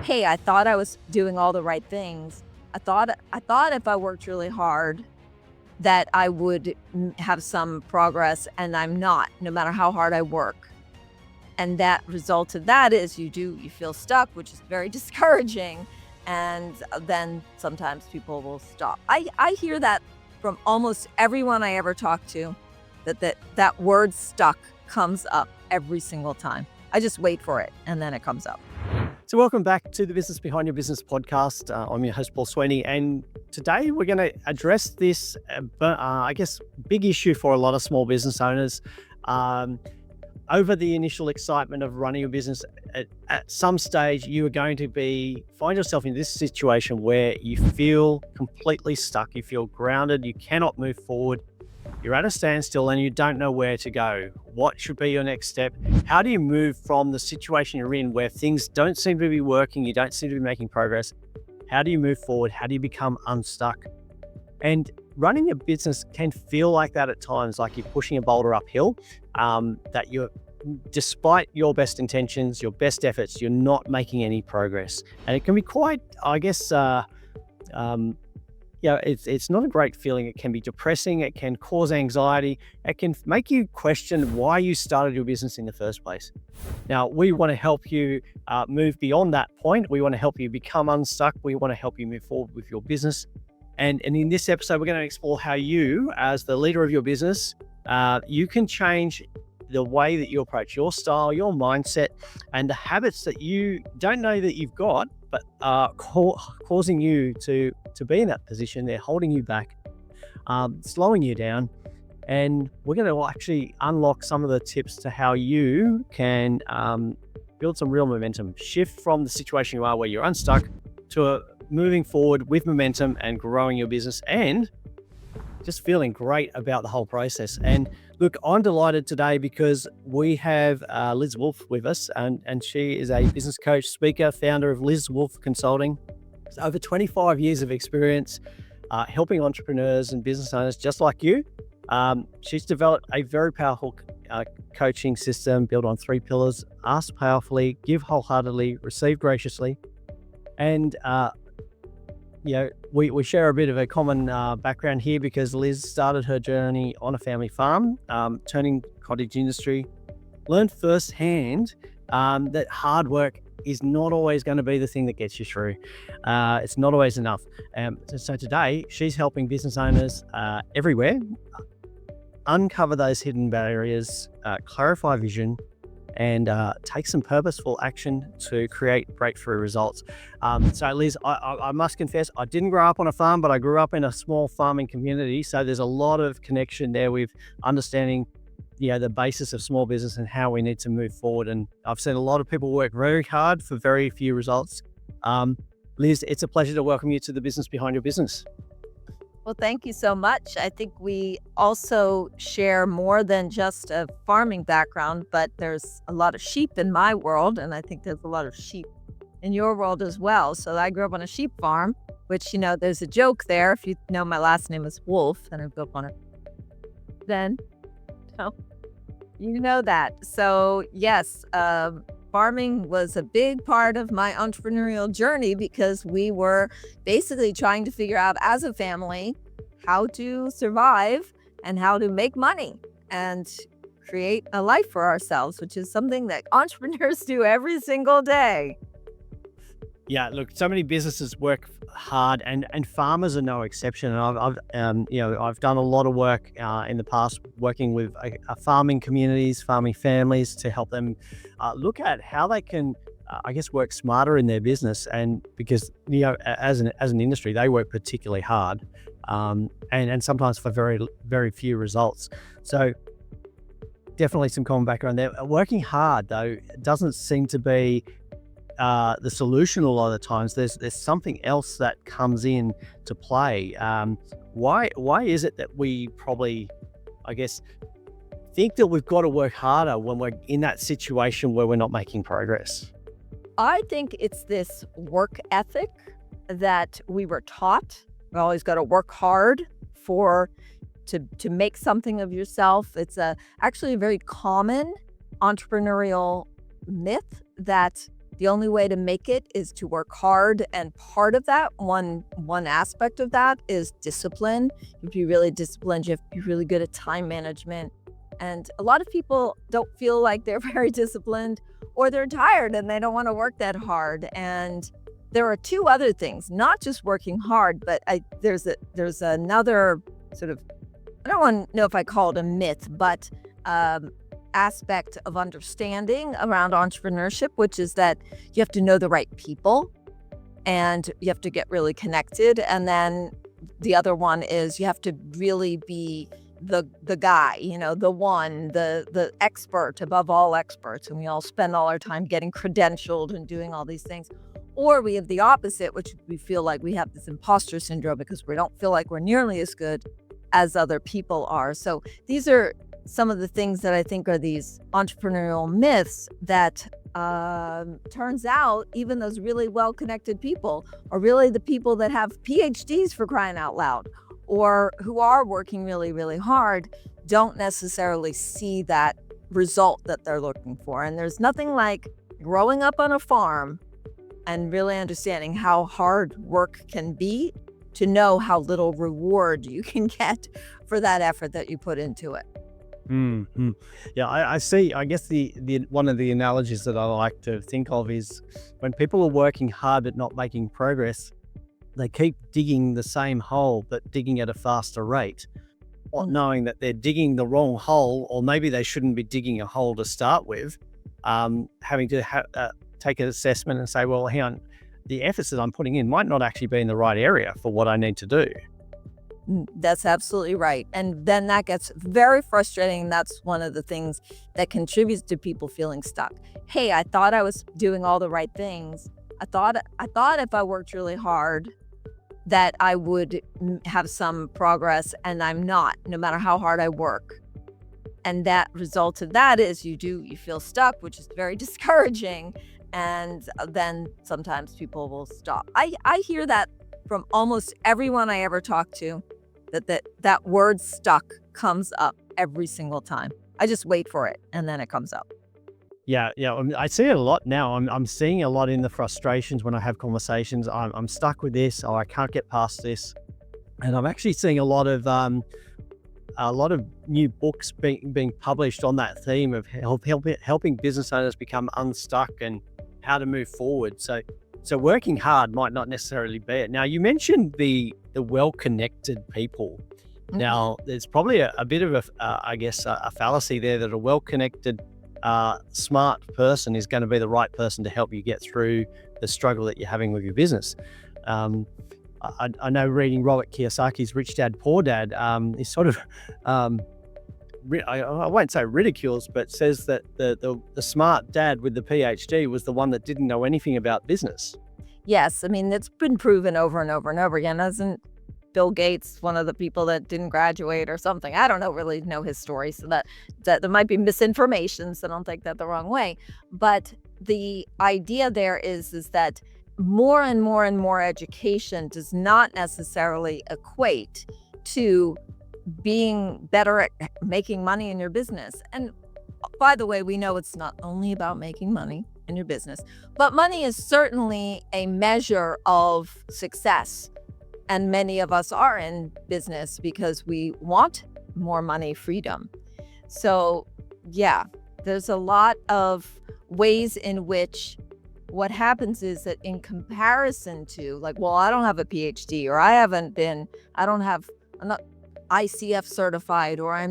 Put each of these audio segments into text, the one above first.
hey, I thought I was doing all the right things. I thought if I worked really hard that I would have some progress, and I'm not, no matter how hard I work. And that result of that is you feel stuck, which is very discouraging. And then sometimes people will stop. I hear that from almost everyone I ever talk to, that word stuck comes up every single time. I just wait for it and then it comes up. So welcome back to the Business Behind Your Business podcast. I'm your host, Paul Sweeney, and today we're going to address this, I guess, big issue for a lot of small business owners. Over the initial excitement of running a business, at some stage you are going to find yourself in this situation where you feel completely stuck, you feel grounded, you cannot move forward. You're at a standstill and you don't know where to go. What should be your next step? How do you move from the situation you're in where things don't seem to be working, you don't seem to be making progress? How do you move forward? How do you become unstuck? And running a business can feel like that at times, like you're pushing a boulder uphill, that despite your best intentions, your best efforts, you're not making any progress. And it can be quite, I guess, it's not a great feeling. It can be depressing. It can cause anxiety. It can make you question why you started your business in the first place. Now, we want to help you move beyond that point. We want to help you become unstuck. We want to help you move forward with your business. And in this episode, we're going to explore how you, as the leader of your business, you can change the way that you approach your style, your mindset, and the habits that you don't know that you've got, but are causing you to be in that position. They're holding you back, slowing you down. And we're going to actually unlock some of the tips to how you can build some real momentum, shift from the situation you are where you're unstuck to moving forward with momentum and growing your business and just feeling great about the whole process. And look, I'm delighted today because we have Liz Wolfe with us, and she is a business coach, speaker, founder of Liz Wolfe Consulting. It's over 25 years of experience helping entrepreneurs and business owners just like you. She's developed a very powerful coaching system built on 3 pillars: ask powerfully, give wholeheartedly, receive graciously. And we share a bit of a common background here because Liz started her journey on a family farm, turning cottage industry, learned firsthand that hard work is not always going to be the thing that gets you through. It's not always enough. So today she's helping business owners everywhere uncover those hidden barriers, clarify vision, and take some purposeful action to create breakthrough results. So Liz, I must confess, I didn't grow up on a farm, but I grew up in a small farming community. So there's a lot of connection there with understanding, the basis of small business and how we need to move forward. And I've seen a lot of people work very hard for very few results. Liz, it's a pleasure to welcome you to the Business Behind Your Business. Well, thank you so much. I think we also share more than just a farming background, but there's a lot of sheep in my world, and I think there's a lot of sheep in your world as well. So I grew up on a sheep farm, which, there's a joke there. If you know my last name is Wolfe, and I grew up on it. Then, you know that. So yes, farming was a big part of my entrepreneurial journey because we were basically trying to figure out as a family how to survive and how to make money and create a life for ourselves, which is something that entrepreneurs do every single day. Yeah, look, so many businesses work hard, and farmers are no exception. And I've done a lot of work in the past working with farming communities, farming families to help them look at how they can, work smarter in their business. And because as an industry, they work particularly hard, and sometimes for very very few results. So definitely some common background there. Working hard though doesn't seem to be the solution a lot of the times. There's something else that comes in to play. Why is it that we probably, think that we've got to work harder when we're in that situation where we're not making progress? I think it's this work ethic that we were taught. We always got to work hard to make something of yourself. It's actually a very common entrepreneurial myth that The only way to make it is to work hard. And part of that, one aspect of that is discipline. You have to be really disciplined. You have to be really good at time management. And a lot of people don't feel like they're very disciplined, or they're tired and they don't want to work that hard. And there are two other things, not just working hard, but there's another sort of, I don't want to know if I call it a myth, but aspect of understanding around entrepreneurship, which is that you have to know the right people and you have to get really connected. And then the other one is you have to really be the guy, the expert above all experts. And we all spend all our time getting credentialed and doing all these things. Or we have the opposite, which we feel like we have this imposter syndrome because we don't feel like we're nearly as good as other people are. So these are some of the things that I think are these entrepreneurial myths that turns out even those really well-connected people are really the people that have PhDs, for crying out loud, or who are working really, really hard, don't necessarily see that result that they're looking for. And there's nothing like growing up on a farm and really understanding how hard work can be to know how little reward you can get for that effort that you put into it. Mm-hmm. Yeah, I see. I guess the one of the analogies that I like to think of is when people are working hard but not making progress, they keep digging the same hole but digging at a faster rate, not knowing that they're digging the wrong hole, or maybe they shouldn't be digging a hole to start with. Having to take an assessment and say, well, hang on, the efforts that I'm putting in might not actually be in the right area for what I need to do. That's absolutely right. And then that gets very frustrating. That's one of the things that contributes to people feeling stuck. Hey, I thought I was doing all the right things. I thought if I worked really hard that I would have some progress, and I'm not, no matter how hard I work. And that result of that is you feel stuck, which is very discouraging. And then sometimes people will stop. I hear that from almost everyone I ever talk to, that word stuck comes up every single time. I just wait for it and then it comes up. Yeah. I see it a lot now. I'm seeing a lot in the frustrations when I have conversations. I'm stuck with this, or I can't get past this. And I'm actually seeing a lot of new books being published on that theme of helping business owners become unstuck and how to move forward. So working hard might not necessarily be it. Now, you mentioned the well-connected people. Mm-hmm. Now, there's probably a bit of a fallacy there that a well-connected, smart person is going to be the right person to help you get through the struggle that you're having with your business. I know reading Robert Kiyosaki's Rich Dad, Poor Dad, he sort of, I won't say ridicules, but says that the smart dad with the PhD was the one that didn't know anything about business. Yes, I mean, it's been proven over and over and over again. Isn't Bill Gates one of the people that didn't graduate or something? I don't really know his story, so that there might be misinformation, so don't take that the wrong way. But the idea there is that more and more and more education does not necessarily equate to being better at making money in your business. And by the way, we know it's not only about making money in your business, but money is certainly a measure of success. And many of us are in business because we want more money, freedom. So yeah, there's a lot of ways in which what happens is that in comparison to, like, well, I don't have a PhD, or I'm not ICF certified, or I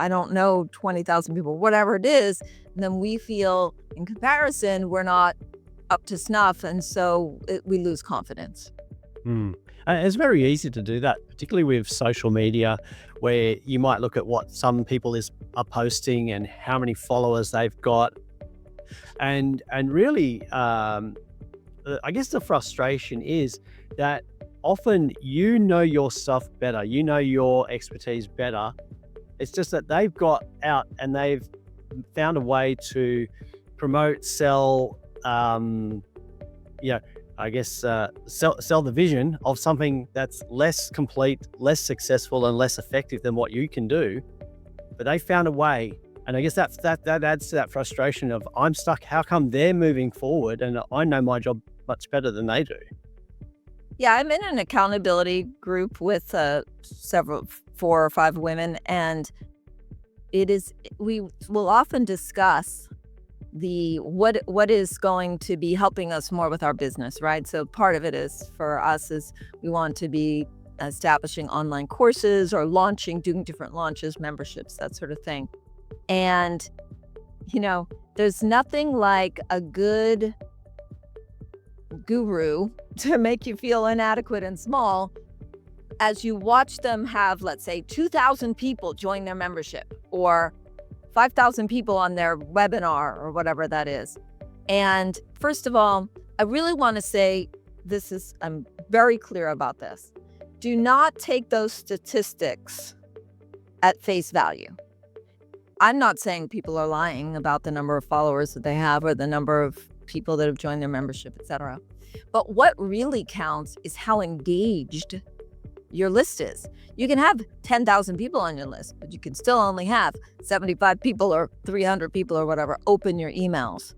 don't know 20,000 people, whatever it is, and then we feel in comparison, we're not up to snuff. And so we lose confidence. It's very easy to do that, particularly with social media, where you might look at what some people are posting and how many followers they've got. And really, I guess the frustration is that often you know your stuff better, you know your expertise better. It's just that they've got out and they've found a way to promote, sell, sell the vision of something that's less complete, less successful, and less effective than what you can do. But they found a way, And I guess that adds to that frustration of, I'm stuck. How come they're moving forward and I know my job much better than they do? Yeah, I'm in an accountability group with several, 4 or 5 women, and we will often discuss what is going to be helping us more with our business, right? So part of it is for us is we want to be establishing online courses or doing different launches, memberships, that sort of thing. And there's nothing like a good guru to make you feel inadequate and small as you watch them have, let's say, 2,000 people join their membership or 5,000 people on their webinar or whatever that is. And first of all, I really want to say I'm very clear about this. Do not take those statistics at face value. I'm not saying people are lying about the number of followers that they have or the number of people that have joined their membership, etc. But what really counts is how engaged your list is. You can have 10,000 people on your list, but you can still only have 75 people or 300 people or whatever open your emails.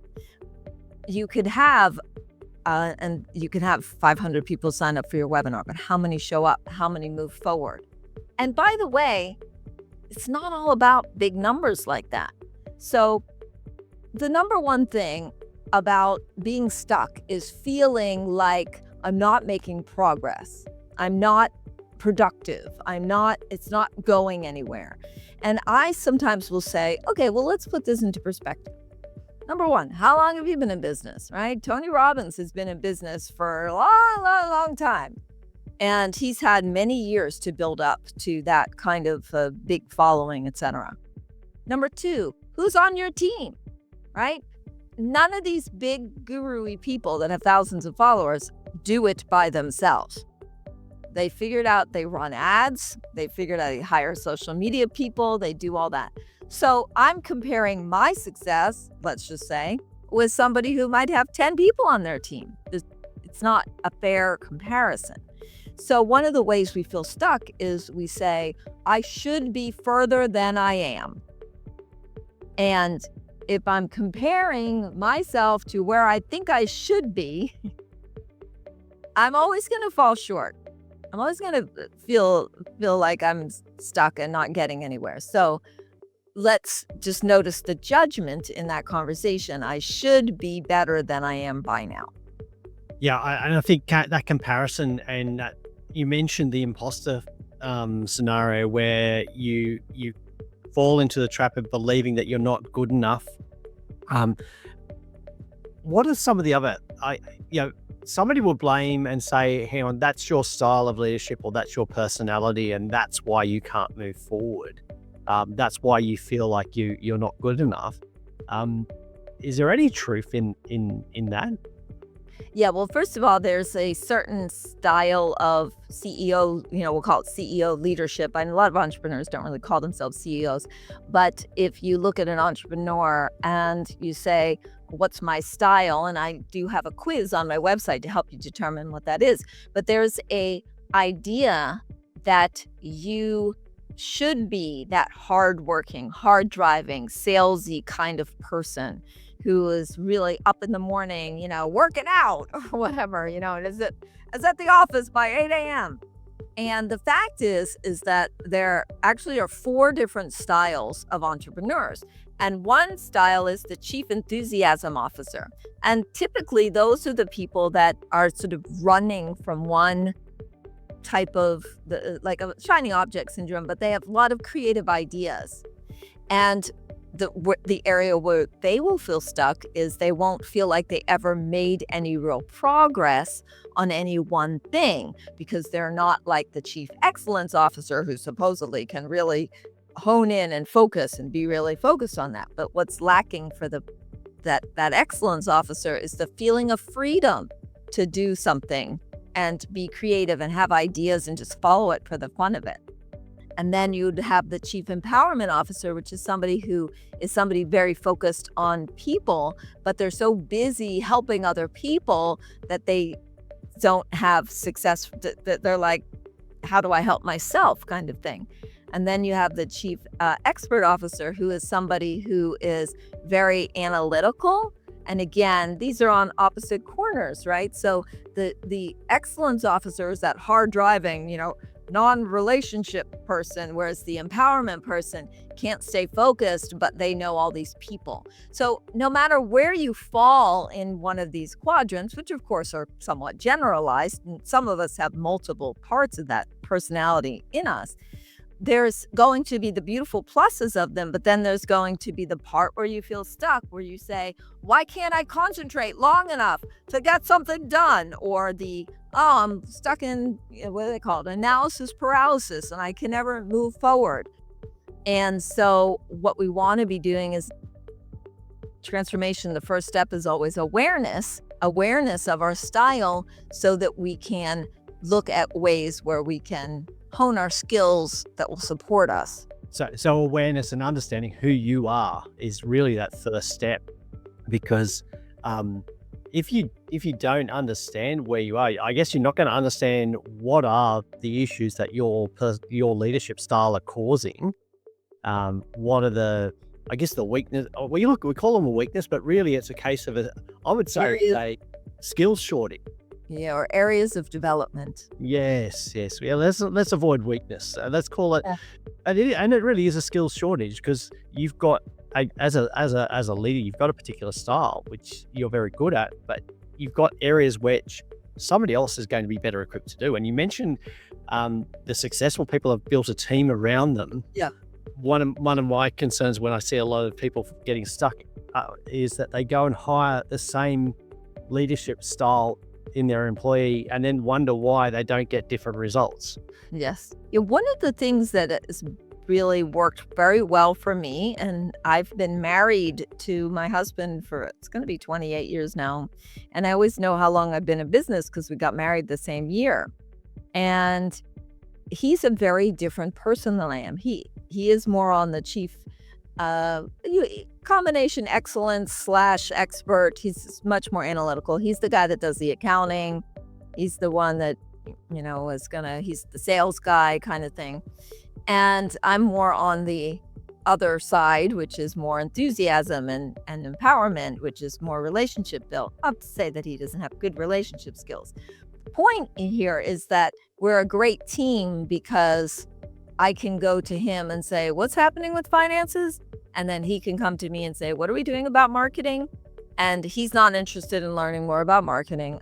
You could have 500 people sign up for your webinar, but how many show up? How many move forward? And by the way, it's not all about big numbers like that. So the number one thing about being stuck is feeling like I'm not making progress. I'm not productive. It's not going anywhere. And I sometimes will say, okay, well, let's put this into perspective. Number one, how long have you been in business, right? Tony Robbins has been in business for a long, long, long time. And he's had many years to build up to that kind of big following, etc. Number two, who's on your team, right? None of these big guru-y people that have thousands of followers do it by themselves. They figured out they run ads. They figured out they hire social media people. They do all that. So I'm comparing my success, let's just say, with somebody who might have 10 people on their team. It's not a fair comparison. So one of the ways we feel stuck is we say, I should be further than I am. And if I'm comparing myself to where I think I should be, I'm always going to fall short. I'm always going to feel like I'm stuck and not getting anywhere. So let's just notice the judgment in that conversation. I should be better than I am by now. Yeah, and I think that comparison, and that you mentioned the imposter scenario where you fall into the trap of believing that you're not good enough. What are some of the other, somebody will blame and say, hang on, that's your style of leadership or that's your personality and that's why you can't move forward. That's why you feel like you're not good enough. Is there any truth in that? Yeah, well, first of all, there's a certain style of CEO, we'll call it CEO leadership. And a lot of entrepreneurs don't really call themselves CEOs. But if you look at an entrepreneur and you say, what's my style? And I do have a quiz on my website to help you determine what that is. But there's a idea that you should be that hardworking, hard driving, salesy kind of person who is really up in the morning, working out or whatever, and is at the office by 8 a.m. And the fact is that there actually are 4 different styles of entrepreneurs. And one style is the chief enthusiasm officer. And typically those are the people that are sort of running from one type of like a shiny object syndrome, but they have a lot of creative ideas. And the area where they will feel stuck is they won't feel like they ever made any real progress on any one thing because they're not like the chief excellence officer who supposedly can really hone in and focus and be really focused on that. But what's lacking for that excellence officer is the feeling of freedom to do something and be creative and have ideas and just follow it for the fun of it. And then you'd have the chief empowerment officer, which is somebody very focused on people, but they're so busy helping other people that they don't have success, that they're like, how do I help myself kind of thing. And then you have the chief expert officer, who is somebody who is very analytical. And again, these are on opposite corners, right? So the excellence officer is that hard driving, non-relationship person, whereas the empowerment person can't stay focused, but they know all these people. So no matter where you fall in one of these quadrants, which of course are somewhat generalized, and some of us have multiple parts of that personality in us, there's going to be the beautiful pluses of them, but then there's going to be the part where you feel stuck, where you say, why can't I concentrate long enough to get something done? Or I'm stuck in, what do they call it? Analysis paralysis, and I can never move forward. And so what we want to be doing is transformation. The first step is always awareness of our style, so that we can look at ways where we can hone our skills that will support us. So awareness and understanding who you are is really that first step, because if you don't understand where you are, I guess you're not going to understand what are the issues that your leadership style are causing. What are the weakness? We call them a weakness, but really it's a case of I would say a skills shortage. Yeah, or areas of development. Yes. Yeah, let's avoid weakness. Let's call it, and it really is a skills shortage, because you've got as a leader, you've got a particular style which you're very good at, but you've got areas which somebody else is going to be better equipped to do. And you mentioned the successful people have built a team around them. Yeah. One of my concerns when I see a lot of people getting stuck is that they go and hire the same leadership style in their employee and then wonder why they don't get different results. Yes. Yeah, one of the things that has really worked very well for me, and I've been married to my husband for, it's going to be 28 years now. And I always know how long I've been in business because we got married the same year. And he's a very different person than I am. He is more on the chief combination excellence / expert. He's much more analytical. He's the guy that does the accounting. He's the one that, he's the sales guy kind of thing. And I'm more on the other side, which is more enthusiasm and empowerment, which is more relationship built. Not to say that he doesn't have good relationship skills. The point here is that we're a great team because I can go to him and say, what's happening with finances? And then he can come to me and say, what are we doing about marketing? And he's not interested in learning more about marketing,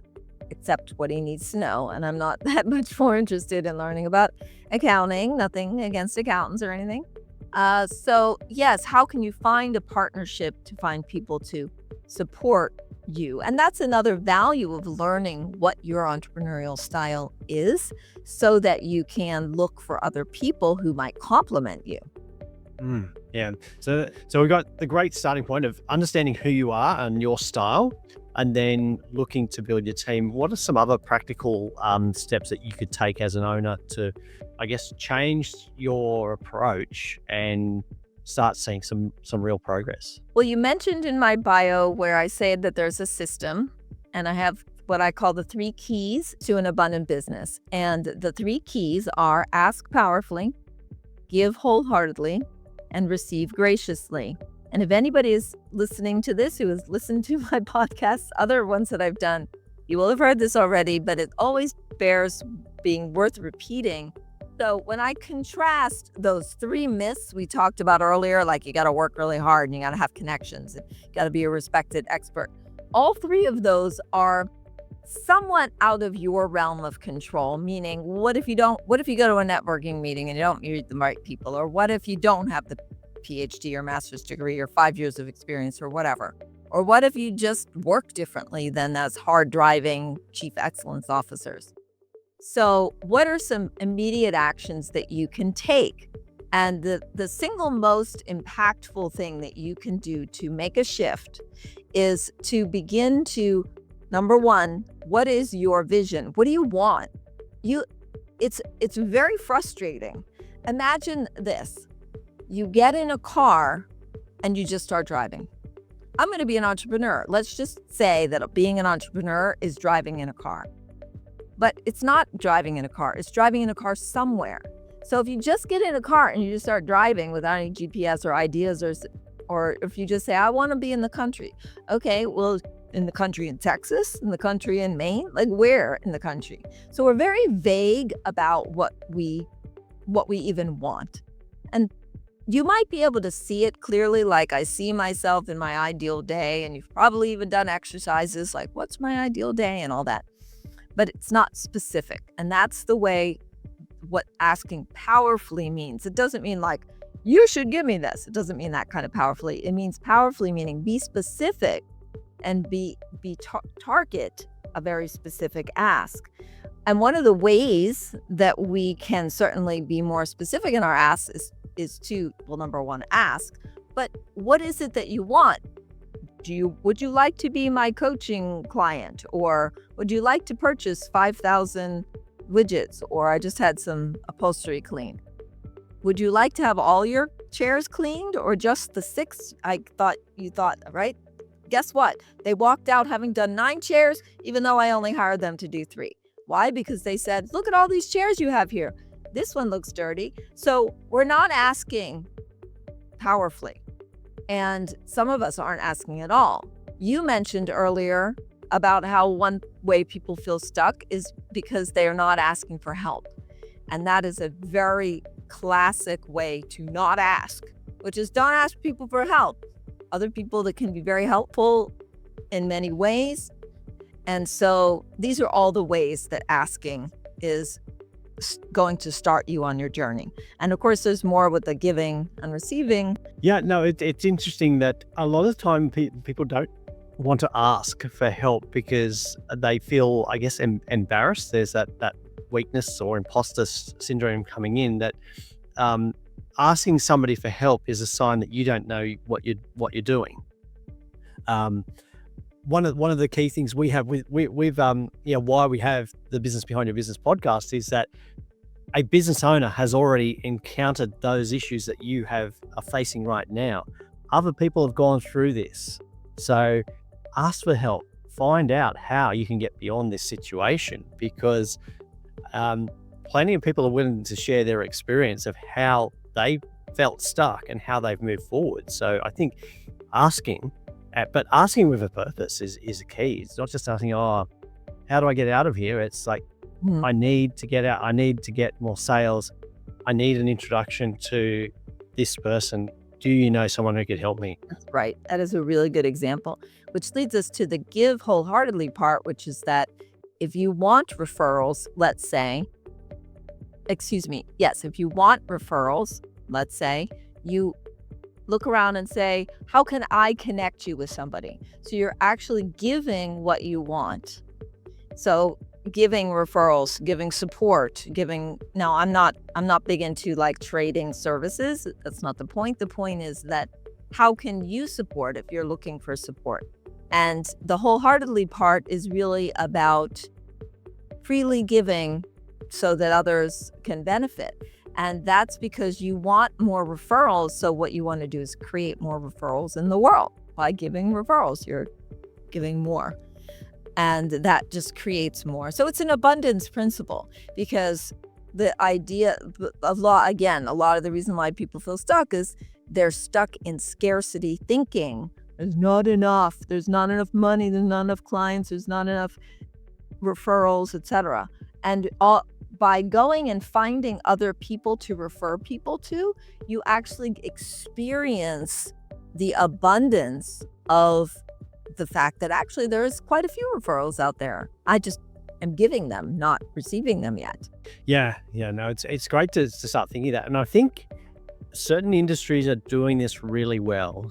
except what he needs to know. And I'm not that much more interested in learning about accounting. Nothing against accountants or anything. So yes, how can you find a partnership to find people to support you? And that's another value of learning what your entrepreneurial style is, so that you can look for other people who might complement you. Yeah. So we got the great starting point of understanding who you are and your style, and then looking to build your team. What are some other practical steps that you could take as an owner to, I guess, change your approach and start seeing some real progress? Well, you mentioned in my bio where I say that there's a system, and I have what I call the 3 keys to an abundant business. And the 3 keys are ask powerfully, give wholeheartedly, and receive graciously. And if anybody is listening to this who has listened to my podcasts, other ones that I've done, you will have heard this already, but it always bears being worth repeating. So when I contrast those 3 myths we talked about earlier, like you got to work really hard and you got to have connections and you got to be a respected expert, all 3 of those are somewhat out of your realm of control. Meaning, what if you go to a networking meeting and you don't meet the right people? Or what if you don't have the PhD or master's degree or 5 years of experience or whatever? Or what if you just work differently than those hard driving chief excellence officers? So what are some immediate actions that you can take? And the single most impactful thing that you can do to make a shift is to begin to, number 1, what is your vision? What do you want? It's very frustrating. Imagine this. You get in a car and you just start driving. I'm going to be an entrepreneur. Let's just say that being an entrepreneur is driving in a car. But it's not driving in a car. It's driving in a car somewhere. So if you just get in a car and you just start driving without any GPS or ideas, or if you just say, I want to be in the country. Okay, well, in the country in Texas, in the country in Maine, like where in the country? So we're very vague about what we even want. And you might be able to see it clearly, like I see myself in my ideal day, and you've probably even done exercises like what's my ideal day and all that. But it's not specific. And that's the way what asking powerfully means. It doesn't mean like, you should give me this. It doesn't mean that kind of powerfully. It means powerfully meaning be specific and target a very specific ask. And one of the ways that we can certainly be more specific in our asks is to, well, number one, ask, but what is it that you want? Would you like to be my coaching client? Or would you like to purchase 5,000 widgets? Or I just had some upholstery cleaned. Would you like to have all your chairs cleaned or just the 6? You thought, right? Guess what? They walked out having done 9 chairs, even though I only hired them to do 3. Why? Because they said, look at all these chairs you have here. This one looks dirty. So we're not asking powerfully. And some of us aren't asking at all. You mentioned earlier about how one way people feel stuck is because they are not asking for help. And that is a very classic way to not ask, which is don't ask people for help. Other people that can be very helpful in many ways. And so these are all the ways that asking is going to start you on your journey. And of course, there's more with the giving and receiving. Yeah, no, it's interesting that a lot of the time people don't want to ask for help because they feel, I guess, embarrassed. There's that weakness or imposter syndrome coming in that asking somebody for help is a sign that you don't know what you're doing. One of the key things we have with why we have the Business Behind Your Business podcast is that a business owner has already encountered those issues that you are facing right now. Other people have gone through this. So ask for help. Find out how you can get beyond this situation, because plenty of people are willing to share their experience of how they felt stuck and how they've moved forward. So I think asking with a purpose is a key. It's not just asking, how do I get out of here? It's like, I need to get out. I need to get more sales. I need an introduction to this person. Do you know someone who could help me? Right. That is a really good example, which leads us to the give wholeheartedly part, which is that if you want referrals, if you want referrals, let's say, you look around and say, how can I connect you with somebody? So you're actually giving what you want. So giving referrals, giving support, now I'm not big into like trading services. That's not the point. The point is that how can you support if you're looking for support? And the wholeheartedly part is really about freely giving so that others can benefit. And that's because you want more referrals. So what you want to do is create more referrals in the world. By giving referrals, you're giving more. And that just creates more. So it's an abundance principle, because the idea of law, again, a lot of the reason why people feel stuck is they're stuck in scarcity thinking. There's not enough. There's not enough money. There's not enough clients. There's not enough referrals, etc. And by going and finding other people to refer people to, you actually experience the abundance of the fact that actually there's quite a few referrals out there. I just am giving them, not receiving them yet. Yeah, no, it's great to start thinking that. And I think certain industries are doing this really well.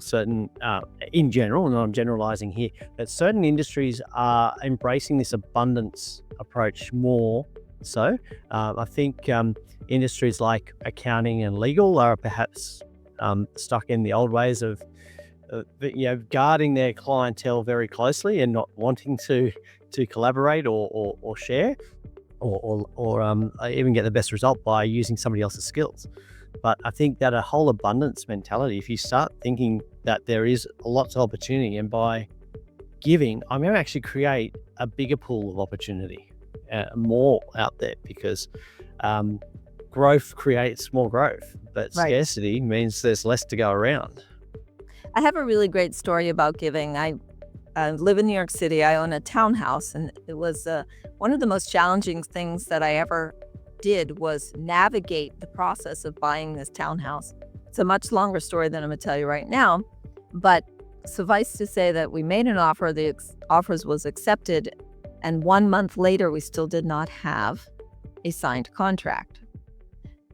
In general, and I'm generalizing here, that certain industries are embracing this abundance approach more so. I think industries like accounting and legal are perhaps stuck in the old ways of guarding their clientele very closely and not wanting to collaborate or share or even get the best result by using somebody else's skills. But I think that a whole abundance mentality, if you start thinking that there is lots of opportunity, and by giving, I'm going to actually create a bigger pool of opportunity, more out there, because growth creates more growth, but Right. scarcity means there's less to go around. I have a really great story about giving. I live in New York City. I own a townhouse, and it was one of the most challenging things that I ever did was navigate the process of buying this townhouse. It's a much longer story than I'm going to tell you right now, but suffice to say that we made an offer. The offers was accepted, and 1 month later, we still did not have a signed contract.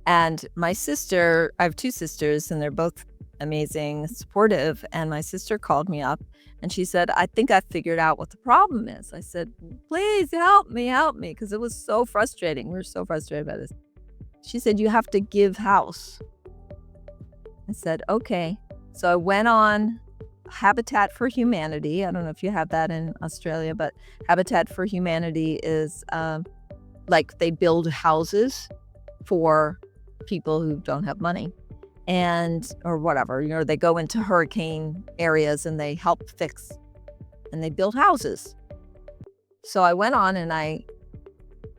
And my sister, I have two sisters, and they're both amazing, supportive. And my sister called me up and she said, I think I figured out what the problem is. I said, please help me, because it was so frustrating. We were so frustrated by this. She said, you have to give house. I said, okay. So I went on Habitat for Humanity. I don't know if you have that in Australia, but Habitat for Humanity is like they build houses for people who don't have money and or whatever, they go into hurricane areas and they help fix and they build houses. So I went on and I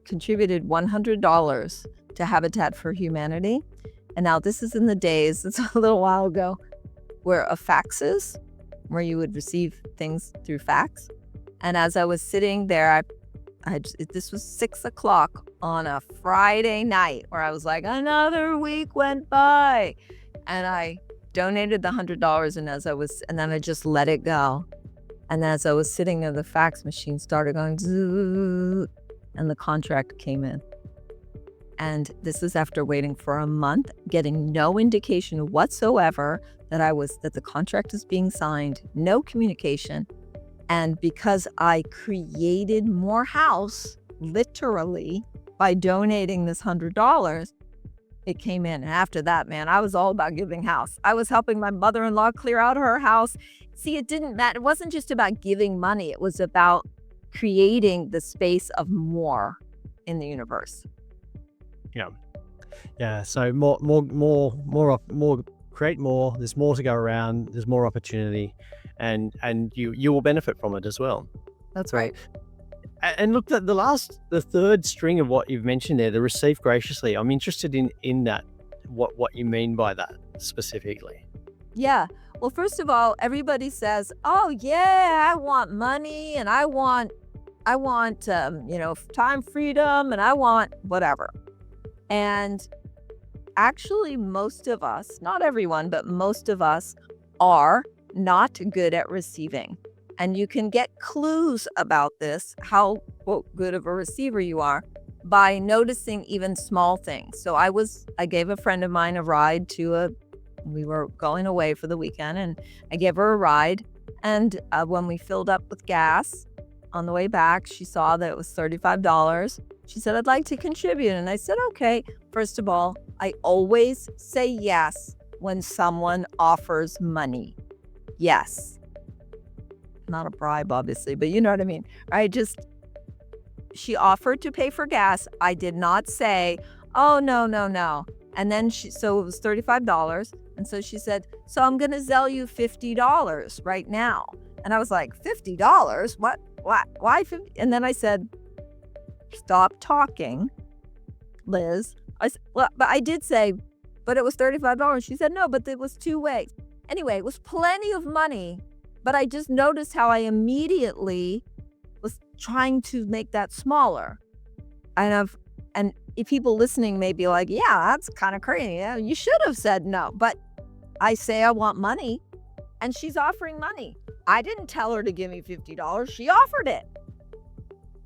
contributed $100 to Habitat for Humanity. And now this is in the days, it's a little while ago, where a faxes, where you would receive things through fax. And as I was sitting there, this was 6:00 on a Friday night where I was like, another week went by. And I donated the $100 and then I just let it go. And as I was sitting there, the fax machine started going zzz, and the contract came in. And this is after waiting for a month, getting no indication whatsoever that the contract is being signed, no communication. And because I created more house, literally, by donating this $100, it came in. And after that, man, I was all about giving house. I was helping my mother-in-law clear out her house. See, it didn't matter. It wasn't just about giving money. It was about creating the space of more in the universe. Yeah. So more, create more. There's more to go around. There's more opportunity, and you will benefit from it as well. That's right. And look, the third string of what you've mentioned there, the receive graciously. I'm interested in that. What you mean by that specifically? Yeah. Well, first of all, everybody says, "Oh yeah, I want money, and I want, time freedom, and I want whatever." And actually, most of us, not everyone, but most of us are not good at receiving. And you can get clues about this, how, quote, good of a receiver you are, by noticing even small things. So I gave a friend of mine a ride we were going away for the weekend, and I gave her a ride. And when we filled up with gas on the way back, she saw that it was $35. She said, I'd like to contribute. And I said, okay. First of all, I always say yes when someone offers money. Yes. Not a bribe, obviously, but you know what I mean. She offered to pay for gas. I did not say, oh, no. And then so it was $35. And so she said, so I'm going to sell you $50 right now. And I was like, $50? What? Why 50? And then I said, stop talking, Liz. I said, well, but I did say, but it was $35. She said, no, but it was 2 ways. Anyway, it was plenty of money, but I just noticed how I immediately was trying to make that smaller. And if people listening may be like, yeah, that's kind of crazy. Yeah, you should have said no. But I say I want money, and she's offering money. I didn't tell her to give me $50. She offered it.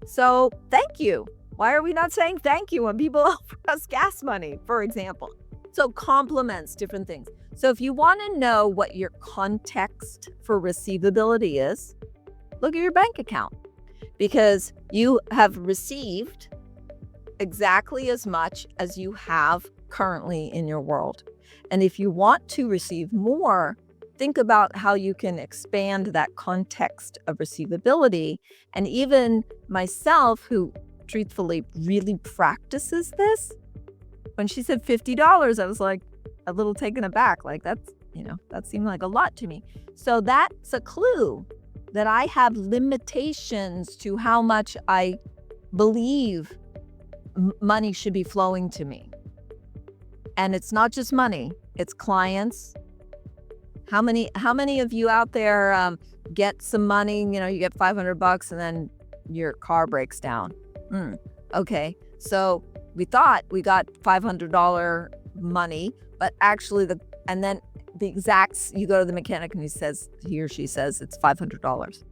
So thank you. Why are we not saying thank you when people offer us gas money, for example? So compliments, different things. So if you want to know what your context for receivability is, look at your bank account, because you have received exactly as much as you have currently in your world. And if you want to receive more, think about how you can expand that context of receivability. And even myself, who truthfully really practices this, when she said $50, I was like a little taken aback. Like that seemed like a lot to me. So that's a clue that I have limitations to how much I believe money should be flowing to me. And it's not just money, it's clients. How many of you out there get some money, you get $500 and then your car breaks down? Okay. So we thought we got $500 money, but actually you go to the mechanic and he or she says it's $500.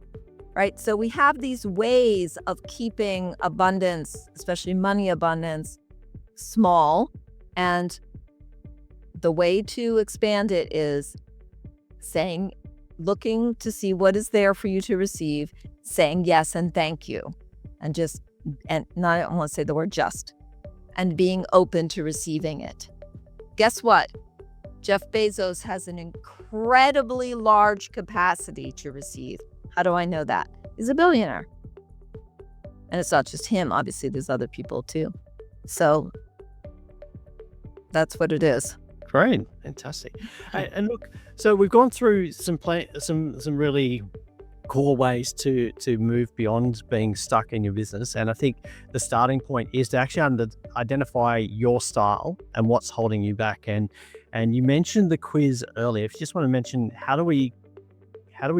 Right? So we have these ways of keeping abundance, especially money abundance, small. And the way to expand it is looking to see what is there for you to receive, saying yes and thank you. And not, I don't want to say the word just, and being open to receiving it. Guess what? Jeff Bezos has an incredibly large capacity to receive. How do I know that? He's a billionaire. And it's not just him. Obviously, there's other people too. So that's what it is. Great. Fantastic. And look, so we've gone through some really core ways to move beyond being stuck in your business. And I think the starting point is to actually identify your style and what's holding you back. And you mentioned the quiz earlier. If you just want to mention, how do we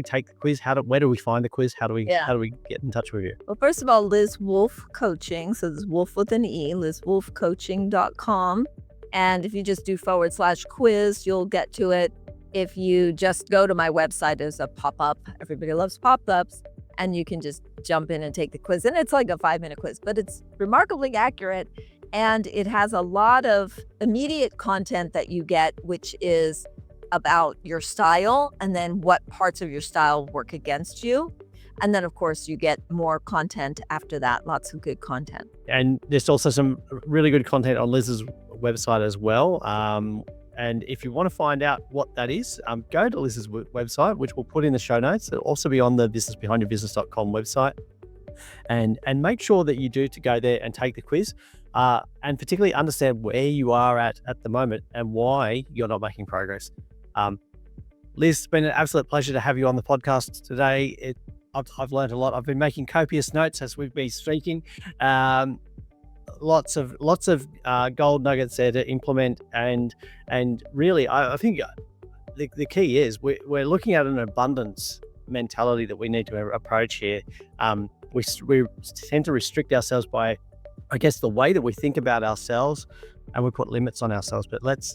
take the quiz? Where do we find the quiz? How do we get in touch with you? Well, first of all, Liz Wolfe Coaching. So this is Wolf with an E, LizWolfeCoaching.com. And if you just do /quiz, you'll get to it. If you just go to my website, there's a pop-up. Everybody loves pop-ups. And you can just jump in and take the quiz. And it's like a 5-minute quiz, but it's remarkably accurate. And it has a lot of immediate content that you get, which is about your style and then what parts of your style work against you. And then, of course, you get more content after that, lots of good content. And there's also some really good content on Liz's website as well. And if you want to find out what that is, go to Liz's website, which we'll put in the show notes. It'll also be on the businessbehindyourbusiness.com website. And make sure that you do to go there and take the quiz, and particularly understand where you are at the moment and why you're not making progress. Liz, it's been an absolute pleasure to have you on the podcast today. I've learned a lot. I've been making copious notes as we've been speaking. Lots of gold nuggets there to implement, and really, I think the key is we're looking at an abundance mentality that we need to approach here. We tend to restrict ourselves by, I guess, the way that we think about ourselves, and we put limits on ourselves. But let's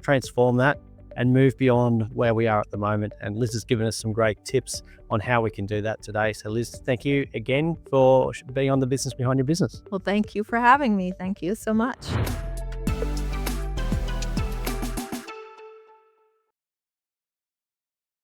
transform that and move beyond where we are at the moment. And Liz has given us some great tips on how we can do that today. So Liz, thank you again for being on the Business Behind Your Business. Well, thank you for having me. Thank you so much.